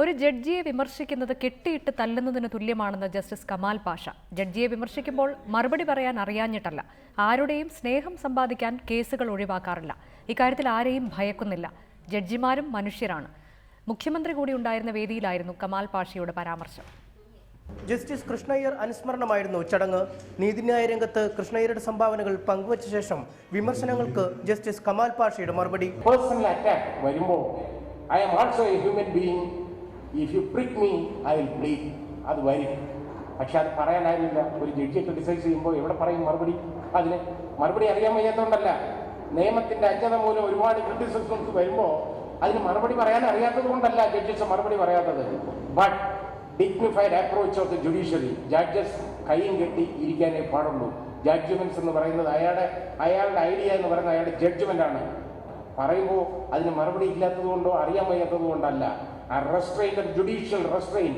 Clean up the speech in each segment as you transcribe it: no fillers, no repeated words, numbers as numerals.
ഒരു ജഡ്ജിയെ വിമർശിക്കുന്നത് കെട്ടിയിട്ട് തല്ലുന്നതിന് തുല്യമാണെന്ന് ജസ്റ്റിസ് കമാൽ പാഷ. ജഡ്ജിയെ വിമർശിക്കുമ്പോൾ മറുപടി പറയാൻ അറിയാഞ്ഞിട്ടല്ല, ആരുടെയും സ്നേഹം സമ്പാദിക്കാൻ കേസുകൾ ഒഴിവാക്കാറില്ല. ഇക്കാര്യത്തിൽ ആരെയും ഭയക്കുന്നില്ല. ജഡ്ജിമാരും മനുഷ്യരാണ്. മുഖ്യമന്ത്രി കൂടി ഉണ്ടായിരുന്ന വേദിയിലായിരുന്നു കമാൽ പാഷയുടെ പരാമർശം. ജസ്റ്റിസ് കൃഷ്ണയ്യർ അനുസ്മരണമായിരുന്നു ചടങ്ങ്. നീതിന്യായ രംഗത്ത് കൃഷ്ണയ്യരുടെ സംഭാവനകൾ പങ്കുവച്ച ശേഷം വിമർശനങ്ങൾക്ക് ജസ്റ്റിസ് കമാൽ പാഷയുടെ മറുപടി. പേഴ്സണൽ അറ്റാക്ക് വരുമ്പോൾ I am also a human being. If you prick me I will bleed. അത് വരും. പക്ഷെ അത് പറയാനായിരുന്നില്ല. ഒരു ജഡ്ജിയെ ക്രിട്ടിസൈസ് ചെയ്യുമ്പോൾ എവിടെ പറയും മറുപടി? അതിന് മറുപടി അറിയാൻ വയ്യാത്തതുകൊണ്ടല്ല, നിയമത്തിന്റെ അജ്ഞത മൂലം ഒരുപാട് ക്രിറ്റിസിസംസ് വരുമ്പോൾ അതിന് മറുപടി പറയാൻ അറിയാത്തത് കൊണ്ടല്ല ജഡ്ജസ് മറുപടി പറയാത്തത്. But dignified approach of the judiciary. Judges കൈയും കെട്ടി ഇരിക്കാനേ പാടുള്ളൂ. ജഡ്ജ്മെന്റ്സ് എന്ന് പറയുന്നത് അയാളുടെ ഐഡിയ എന്ന് പറയുന്നത് അയാളുടെ ജഡ്ജ്മെന്റ് ആണ്. പറയുമ്പോൾ അതിന് മറുപടി ഇല്ലാത്തത് കൊണ്ടോ അറിയാൻ വയ്യാത്തത് കൊണ്ടല്ല. ആ റെസ്ട്രെയിൻ, ജുഡീഷ്യൽ റെസ്ട്രെയിൻ,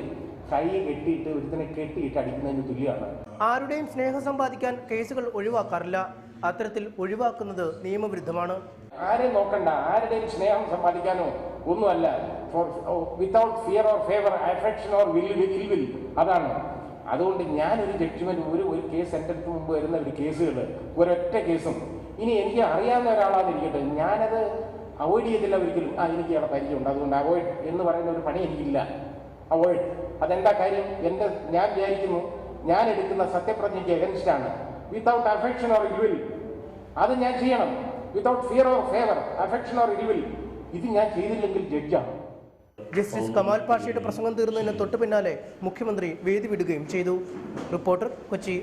കൈ കെട്ടിയിട്ട് ഒരുത്തിനെ കെട്ടിയിട്ട് അടിക്കുന്നതിന് തുല്യമാണ്. ആരുടെയും സ്നേഹം സമ്പാദിക്കാൻ കേസുകൾ ഒഴിവാക്കാറില്ല. അത്തരത്തിൽ ഒഴിവാക്കുന്നത് നിയമവിരുദ്ധമാണ്. ആരെയും നോക്കണ്ട, ആരുടെയും സ്നേഹം സമ്പാദിക്കാനോ ഒന്നുമല്ല. Without fear or favour, affection or will. അതാണ്. അതുകൊണ്ട് ഞാനൊരു ജഡ്ജ്മെന്റ്, ഒരു കേസ് എൻ്റെ അടുത്ത് മുമ്പ് വരുന്ന ഒരു കേസുകൾ, ഒരൊറ്റ കേസും ഇനി എനിക്ക് അറിയാവുന്ന ഒരാളാന്നിരിക്കട്ടെ, ഞാനത് അവോയ്ഡ് ചെയ്തില്ല ഒരിക്കലും. എനിക്ക് അവിടെ പരിചയമുണ്ട്, അതുകൊണ്ട് അവോയ്ഡ് എന്ന് പറയുന്ന ഒരു പണി എനിക്കില്ല. അവോയ്ഡ് അതെന്താ കാര്യം? ഞാൻ വിചാരിക്കുന്നു ഞാൻ എടുക്കുന്ന സത്യപ്രതിജ്ഞയ്ക്ക് എഗൻസ്റ്റ് ആണ്. വിത്തൗട്ട് അഫെക്ഷൻ ഓർ ഇൽവിൽ അത് ഞാൻ ചെയ്യണം. Without fear or favour, affection or ill will ഇത് ഞാൻ ചെയ്തില്ലെങ്കിൽ ജഡ്ജാണ്. ജസ്റ്റിസ് കമാൽ പാഷയുടെ പ്രസംഗം തീർന്നതിന് തൊട്ടു പിന്നാലെ മുഖ്യമന്ത്രി വേദി വിടുകയും ചെയ്തു. റിപ്പോർട്ടർ, കൊച്ചി.